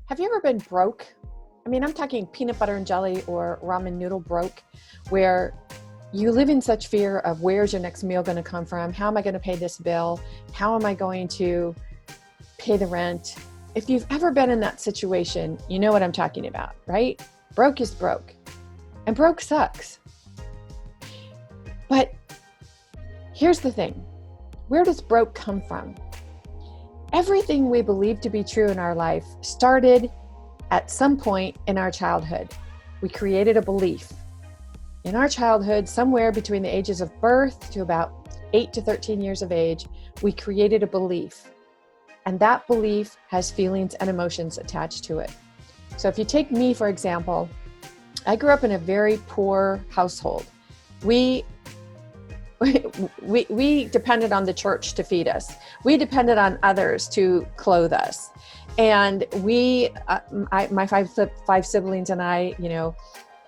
Have you ever been broke? I mean, I'm talking peanut butter and jelly or ramen noodle broke, where you live in such fear of where's your next meal going to come from? How am I going to pay this bill? How am I going to pay the rent? If you've ever been in that situation, you know what I'm talking about, right? Broke is broke, and broke sucks. But here's the thing. Where does broke come from? Everything we believe to be true in our life started at some point in our childhood. We created a belief. In our childhood, somewhere between the ages of birth to about 8 to 13 years of age, we created a belief. And that belief has feelings and emotions attached to it. So if you take me, for example, I grew up in a very poor household. We depended on the church to feed us. We depended on others to clothe us. And my five siblings and I,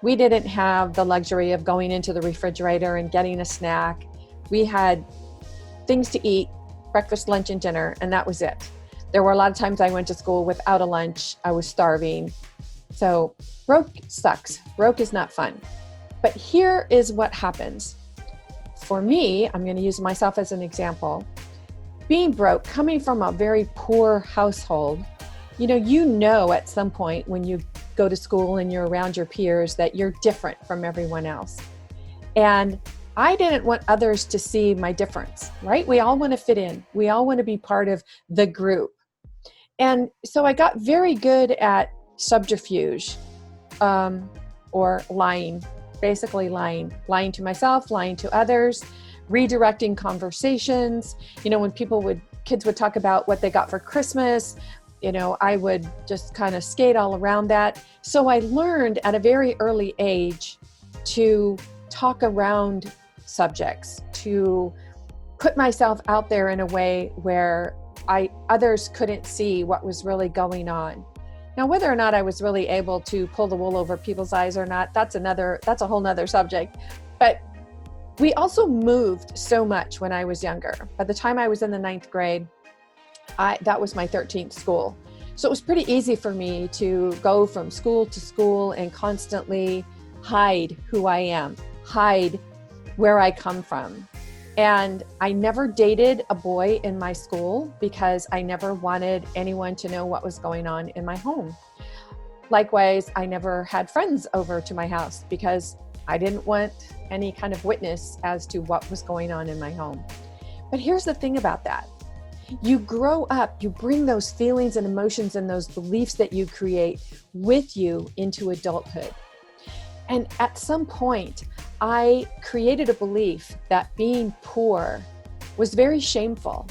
we didn't have the luxury of going into the refrigerator and getting a snack. We had things to eat, breakfast, lunch, and dinner, and that was it. There were a lot of times I went to school without a lunch. I was starving. So broke sucks. Broke is not fun. But here is what happens. For me, I'm going to use myself as an example. Being broke, coming from a very poor household, at some point when you go to school and you're around your peers that you're different from everyone else. And I didn't want others to see my difference, right? We all want to fit in. We all want to be part of the group. And so I got very good at subterfuge, or lying. Basically lying to myself, lying to others, redirecting conversations. When kids would talk about what they got for Christmas, I would just kind of skate all around that. So I learned at a very early age to talk around subjects, to put myself out there in a way where others couldn't see what was really going on. Now, whether or not I was really able to pull the wool over people's eyes or not, that's a whole nother subject. But we also moved so much when I was younger. By the time I was in the 9th grade, that was my 13th school. So it was pretty easy for me to go from school to school and constantly hide who I am, hide where I come from. And I never dated a boy in my school because I never wanted anyone to know what was going on in my home. Likewise, I never had friends over to my house because I didn't want any kind of witness as to what was going on in my home. But here's the thing about that. You grow up, you bring those feelings and emotions and those beliefs that you create with you into adulthood. And at some point, I created a belief that being poor was very shameful.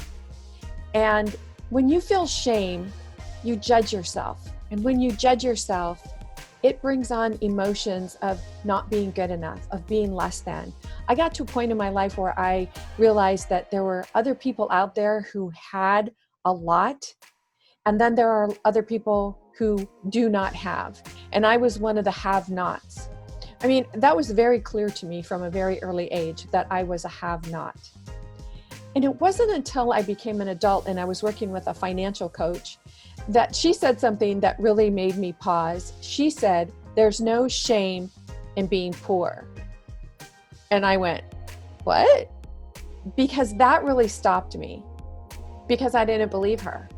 And when you feel shame, you judge yourself. And when you judge yourself, it brings on emotions of not being good enough, of being less than. I got to a point in my life where I realized that there were other people out there who had a lot, and then there are other people who do not have. And I was one of the have-nots. I mean, that was very clear to me from a very early age that I was a have-not. And it wasn't until I became an adult and I was working with a financial coach that she said something that really made me pause. She said, "There's no shame in being poor." And I went, "What?" Because that really stopped me, because I didn't believe her.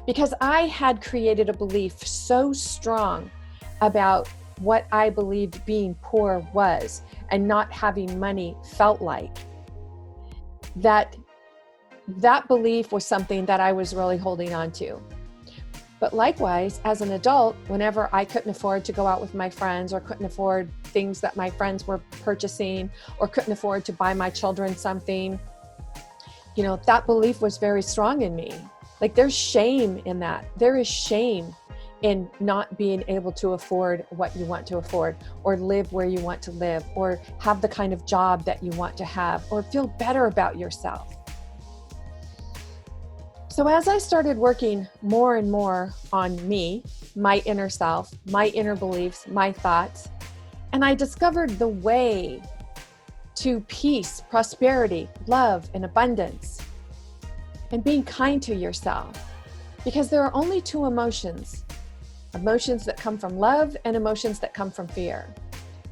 Because I had created a belief so strong about what I believed being poor was and not having money felt like, that belief was something that I was really holding on to. But likewise, as an adult, whenever I couldn't afford to go out with my friends or couldn't afford things that my friends were purchasing or couldn't afford to buy my children something, that belief was very strong in me. Like, there's shame in that. There is shame in not being able to afford what you want to afford, or live where you want to live, or have the kind of job that you want to have, or feel better about yourself. So as I started working more and more on me, my inner self, my inner beliefs, my thoughts, and I discovered the way to peace, prosperity, love, and abundance, and being kind to yourself. Because there are only two emotions. emotions that come from love and emotions that come from fear.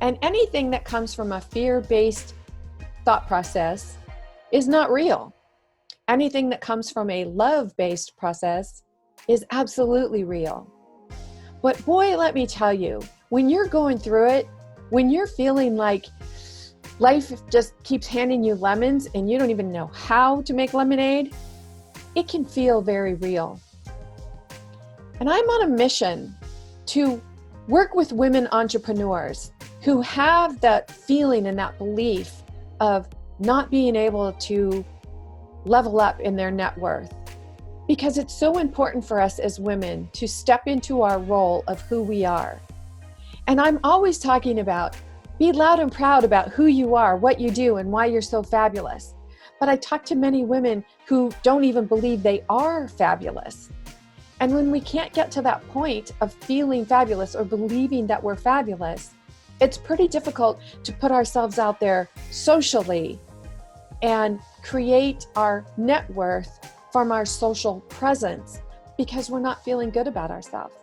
And anything that comes from a fear-based thought process is not real. Anything that comes from a love-based process is absolutely real. But boy, let me tell you, when you're going through it, when you're feeling like life just keeps handing you lemons and you don't even know how to make lemonade, it can feel very real. And I'm on a mission to work with women entrepreneurs who have that feeling and that belief of not being able to level up in their net worth. Because it's so important for us as women to step into our role of who we are. And I'm always talking about be loud and proud about who you are, what you do, and why you're so fabulous. But I talk to many women who don't even believe they are fabulous. And when we can't get to that point of feeling fabulous or believing that we're fabulous, it's pretty difficult to put ourselves out there socially and create our net worth from our social presence because we're not feeling good about ourselves.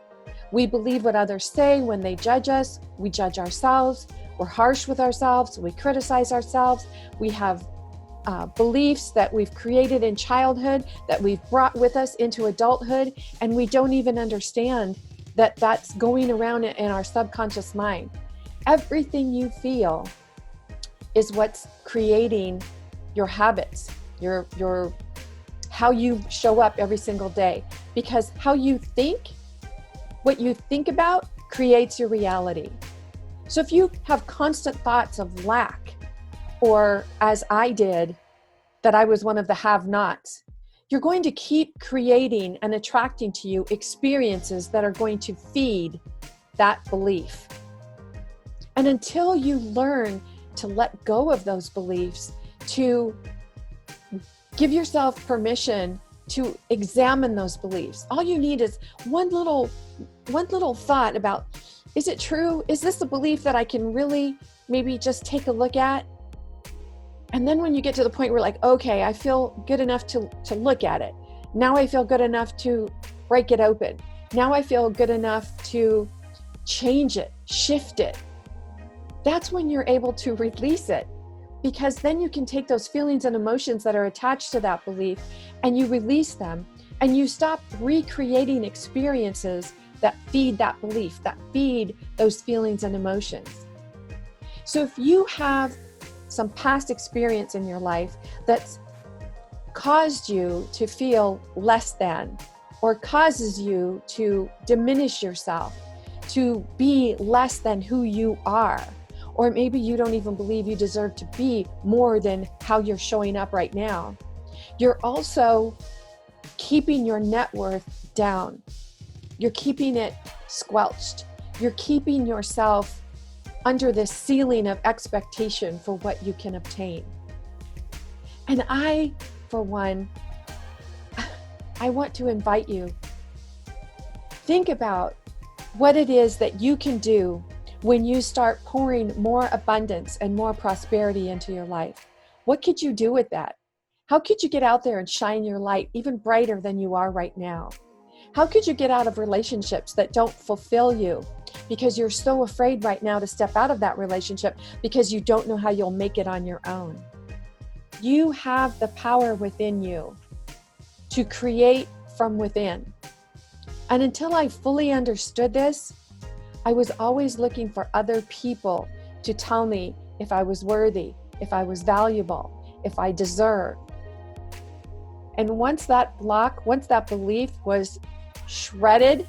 We believe what others say when they judge us. We judge ourselves. We're harsh with ourselves. We criticize ourselves. We have beliefs that we've created in childhood that we've brought with us into adulthood, and we don't even understand that that's going around in our subconscious mind. Everything you feel is what's creating your habits, your how you show up every single day. Because how you think, what you think about creates your reality. So if you have constant thoughts of lack, or as I did, that I was one of the have-nots, you're going to keep creating and attracting to you experiences that are going to feed that belief. And until you learn to let go of those beliefs, to give yourself permission to examine those beliefs. All you need is one little thought about, is it true? Is this a belief that I can really maybe just take a look at? And then when you get to the point where like, okay, I feel good enough to look at it. Now I feel good enough to break it open. Now I feel good enough to change it, shift it. That's when you're able to release it. Because then you can take those feelings and emotions that are attached to that belief and you release them and you stop recreating experiences that feed that belief, that feed those feelings and emotions. So if you have some past experience in your life that's caused you to feel less than, or causes you to diminish yourself, to be less than who you are, or maybe you don't even believe you deserve to be more than how you're showing up right now, you're also keeping your net worth down. You're keeping it squelched. You're keeping yourself under this ceiling of expectation for what you can obtain. And I, for one, I want to invite you, think about what it is that you can do when you start pouring more abundance and more prosperity into your life. What could you do with that? How could you get out there and shine your light even brighter than you are right now? How could you get out of relationships that don't fulfill you because you're so afraid right now to step out of that relationship because you don't know how you'll make it on your own? You have the power within you to create from within. And until I fully understood this, I was always looking for other people to tell me if I was worthy, if I was valuable, if I deserved. And once that belief was shredded,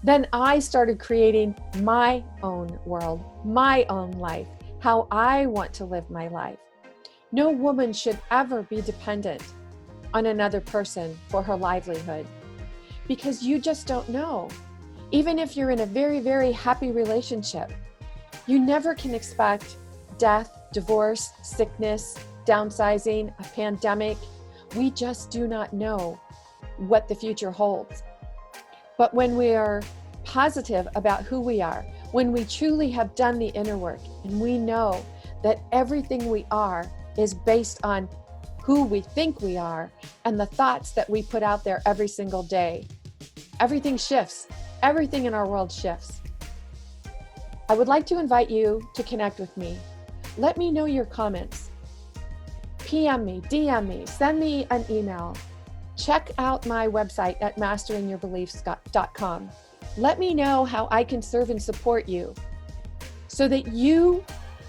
then I started creating my own world, my own life, how I want to live my life. No woman should ever be dependent on another person for her livelihood, because you just don't know. Even if you're in a very, very happy relationship, you never can expect death, divorce, sickness, downsizing, a pandemic. We just do not know what the future holds. But when we are positive about who we are, when we truly have done the inner work, and we know that everything we are is based on who we think we are and the thoughts that we put out there every single day, everything shifts. everything in our world shifts. I would like to invite you to connect with me. Let me know your comments. PM me, DM me, send me an email. Check out my website at masteringyourbeliefs.com. Let me know how I can serve and support you so that you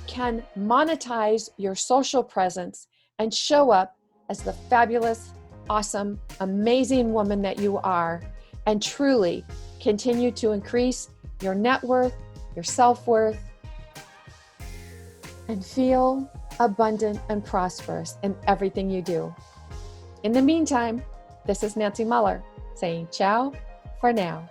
can monetize your social presence and show up as the fabulous, awesome, amazing woman that you are, and truly continue to increase your net worth, your self-worth, and feel abundant and prosperous in everything you do. In the meantime, this is Nancy Muller saying ciao for now.